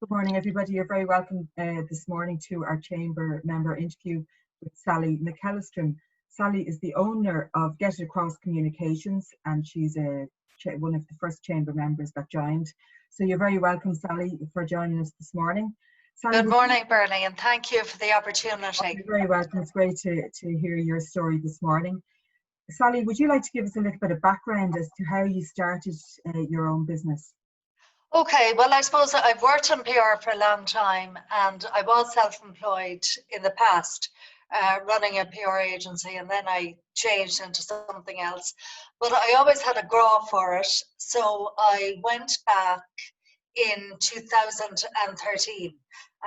Good morning, everybody. You're very welcome this morning to our Chamber member interview with Sally McEllistrim. Sally is the owner of Get It Across Communications, and she's one of the first Chamber members that joined. So you're very welcome, Sally, for joining us this morning. Sally, good morning, Bernie, and thank you for the opportunity. You're very welcome. It's great to hear your story this morning. Sally, would you like to give us a little bit of background as to how you started your own business? Okay, well, I suppose I've worked in PR for a long time, and I was self-employed in the past, running a PR agency, and then I changed into something else. But I always had a grow for it, so I went back in 2013,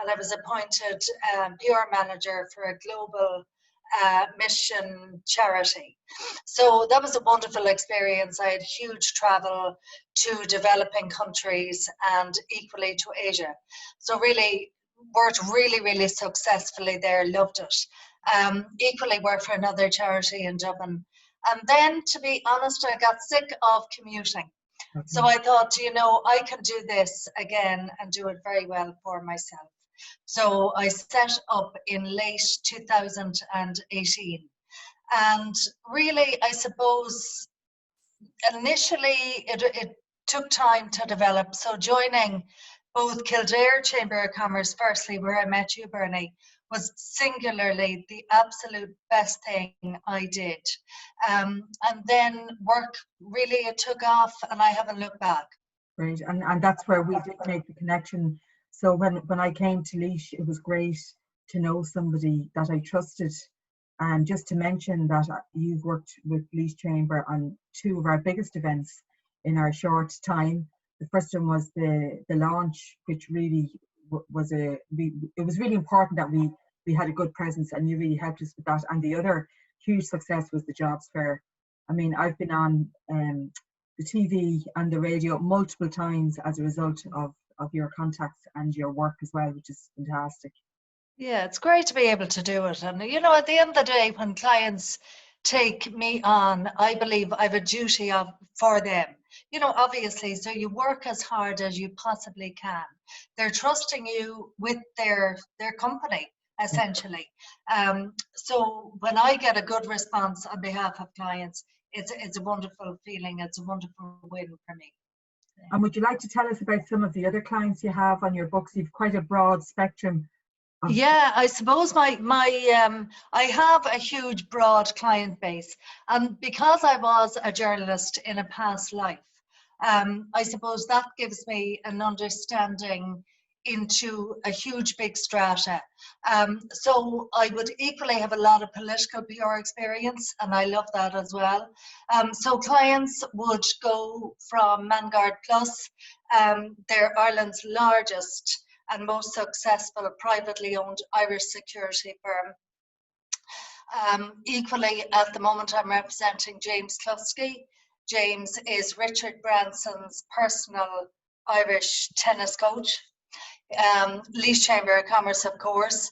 and I was appointed PR manager for a global mission charity. So that was a wonderful experience. I had huge travel to developing countries and equally to Asia. So really worked really successfully there, loved it. Equally worked for another charity in Dublin. And then, to be honest, I got sick of commuting. Okay. So I thought, I can do this again and do it very well for myself. So I set up in late 2018. And really, I suppose, initially it took time to develop. So joining both Kildare Chamber of Commerce, firstly, where I met you, Bernie, was singularly the absolute best thing I did. And then work, really, it took off and I haven't looked back. Great, and that's where we did make the connection. So when I came to Laois, it was great to know somebody that I trusted. And just to mention that you've worked with Laois Chamber on two of our biggest events in our short time. The first one was the launch, which really was it was really important that we had a good presence, and you really helped us with that. And the other huge success was the jobs fair. I mean, I've been on the TV and the radio multiple times as a result of your contacts and your work as well, which is fantastic. Yeah, it's great to be able to do it. And, at the end of the day, when clients take me on, I believe I have a duty for them. Obviously, so you work as hard as you possibly can. They're trusting you with their company, essentially. So when I get a good response on behalf of clients, it's a wonderful feeling. It's a wonderful win for me. And would you like to tell us about some of the other clients you have on your books? You've quite a broad spectrum. Yeah, I suppose I have a huge broad client base, and because I was a journalist in a past life, I suppose that gives me an understanding into a huge big strata. So I would equally have a lot of political PR experience, and I love that as well. So clients would go from Vanguard Plus, they're Ireland's largest and most successful privately owned Irish security firm. Equally, at the moment, I'm representing James Cluskey. James is Richard Branson's personal Irish tennis coach. Laois Chamber of Commerce, of course.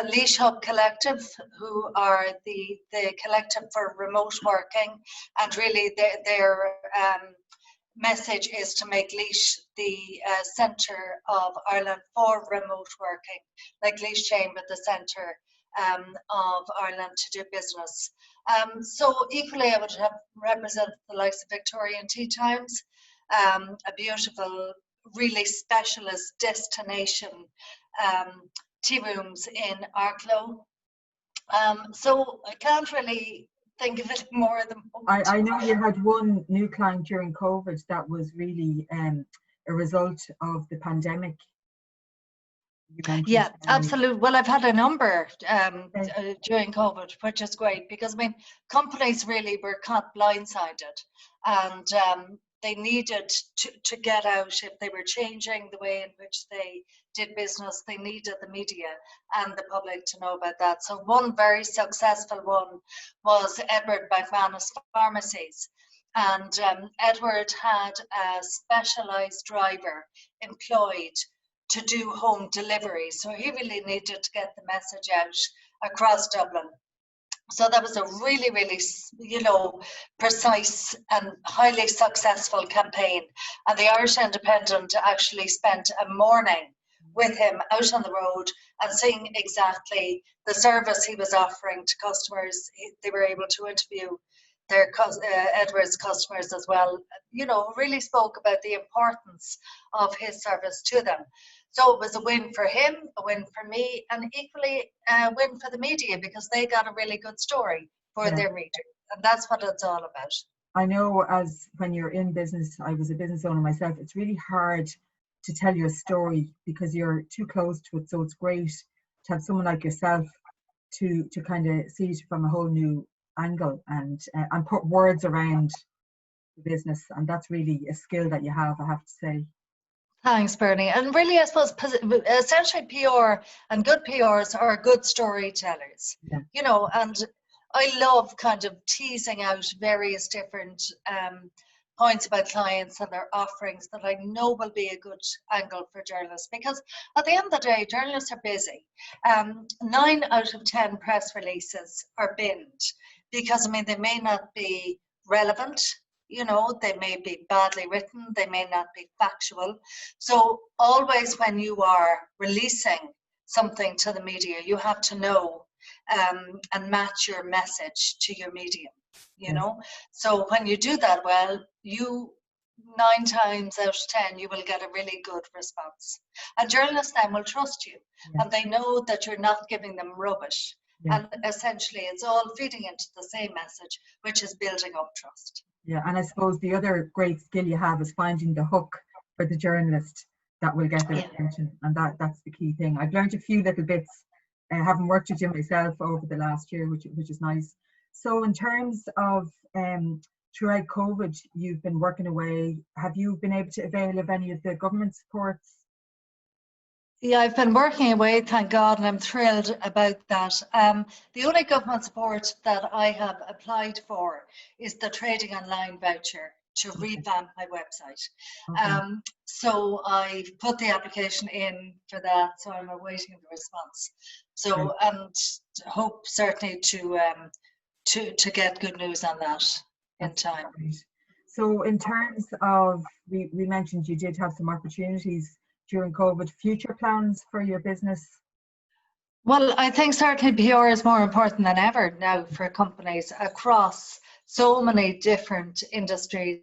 Laois Hub Collective, who are the collective for remote working, and really their message is to make Laois the centre of Ireland for remote working, like Laois Chamber, the centre of Ireland to do business. So equally, I would have represented the likes of Victorian Tea Times, a beautiful, really specialist destination tea rooms in Arklow. So I can't really think of it more than I know you had one new client during COVID that was really a result of the pandemic. Yeah, absolutely. Well, I've had a number during COVID, which is great because, companies really were caught blindsided, and they needed to get out. If they were changing the way in which they did business, they needed the media and the public to know about that. So one very successful one was Edward McManus Pharmacies. And Edward had a specialised driver employed to do home delivery. So he really needed to get the message out across Dublin. So that was a really, really, precise and highly successful campaign. And the Irish Independent actually spent a morning with him out on the road and seeing exactly the service he was offering to customers. They were able to interview their Edward's customers as well, you know, really spoke about the importance of his service to them. So it was a win for him, a win for me, and equally a win for the media, because they got a really good story for their readers. And that's what it's all about. I know, as when you're in business, I was a business owner myself, it's really hard to tell your story because you're too close to it. So it's great to have someone like yourself to kind of see it from a whole new angle and put words around the business. And that's really a skill that you have, I have to say. Thanks, Bernie. And really, I suppose, essentially PR and good PRs are good storytellers, you know, and I love kind of teasing out various different points about clients and their offerings that I know will be a good angle for journalists, because at the end of the day, journalists are busy. 9 out of 10 press releases are binned because, I mean, they may not be relevant, you know, they may be badly written, they may not be factual. So always when you are releasing something to the media, you have to know and match your message to your medium, you know. So when you do that well, you 9 times out of 10 you will get a really good response, and journalists then will trust you, and they know that you're not giving them rubbish, and essentially it's all feeding into the same message, which is building up trust. Yeah, and I suppose the other great skill you have is finding the hook for the journalist that will get their attention, and that's the key thing. I've learned a few little bits, having worked with you myself over the last year, which is nice. So in terms of throughout COVID, you've been working away. Have you been able to avail of any of the government supports? Yeah, I've been working away, thank God, and I'm thrilled about that. The only government support that I have applied for is the Trading Online voucher to revamp my website. So I've put the application in for that, so I'm awaiting the response. So, and hope certainly to get good news on that in time. So in terms of, we mentioned you did have some opportunities during COVID. Future plans for your business? Well, I think certainly PR is more important than ever now for companies across so many different industries.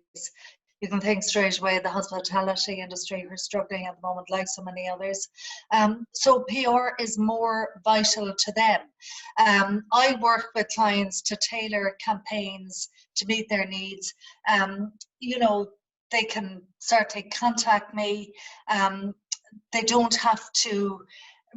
You can think straight away the hospitality industry, who's struggling at the moment like so many others. So PR is more vital to them. I work with clients to tailor campaigns to meet their needs. You know, they can certainly contact me. They don't have to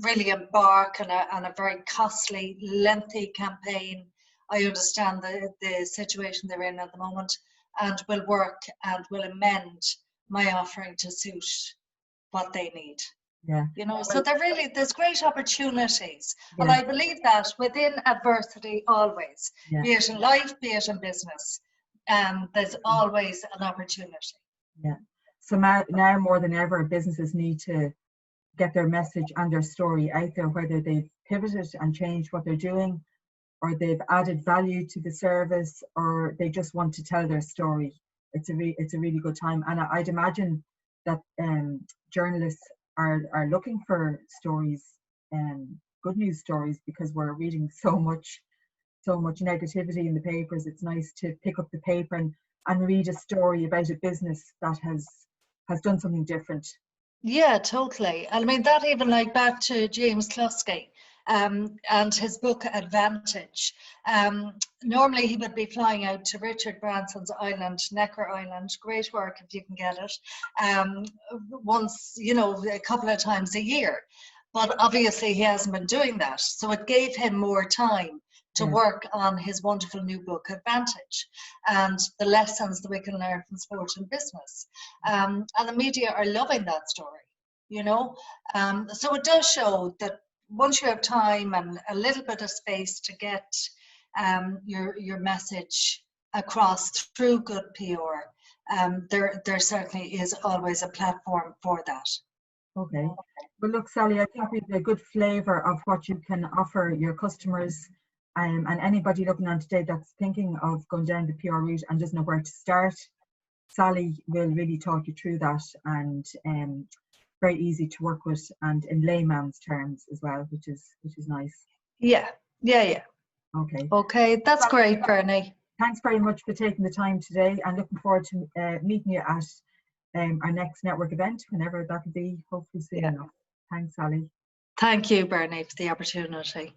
really embark on a very costly, lengthy campaign. I understand the situation they're in at the moment, and will work and will amend my offering to suit what they need. Yeah. You know, so there's great opportunities. And I believe that within adversity always, be it in life, be it in business, there's always an opportunity. Yeah. So now more than ever, businesses need to get their message and their story out there, whether they've pivoted and changed what they're doing, or they've added value to the service, or they just want to tell their story. It's a really good time, and I'd imagine that journalists are looking for stories, good news stories, because we're reading so much negativity in the papers. It's nice to pick up the paper and read a story about a business that has done something different. Yeah, totally. I mean, that even like back to James Kluski and his book Advantage. Normally he would be flying out to Richard Branson's island, Necker Island. Great work if you can get it. Once, you know, a couple of times a year. But obviously he hasn't been doing that. So it gave him more time to work on his wonderful new book, Advantage, and the lessons that we can learn from sport and business. And the media are loving that story, you know. So it does show that once you have time and a little bit of space to get your message across through good PR, there certainly is always a platform for that. Okay. Well, look, Sally, I think we have a good flavour of what you can offer your customers. And anybody looking on today that's thinking of going down the PR route and doesn't know where to start, Sally will really talk you through that. And very easy to work with and in layman's terms as well, which is nice. Yeah. Okay. Okay, that's great, Bernie. Thanks very much for taking the time today, and looking forward to meeting you at our next network event, whenever that will be, hopefully soon enough. Thanks, Sally. Thank you, Bernie, for the opportunity.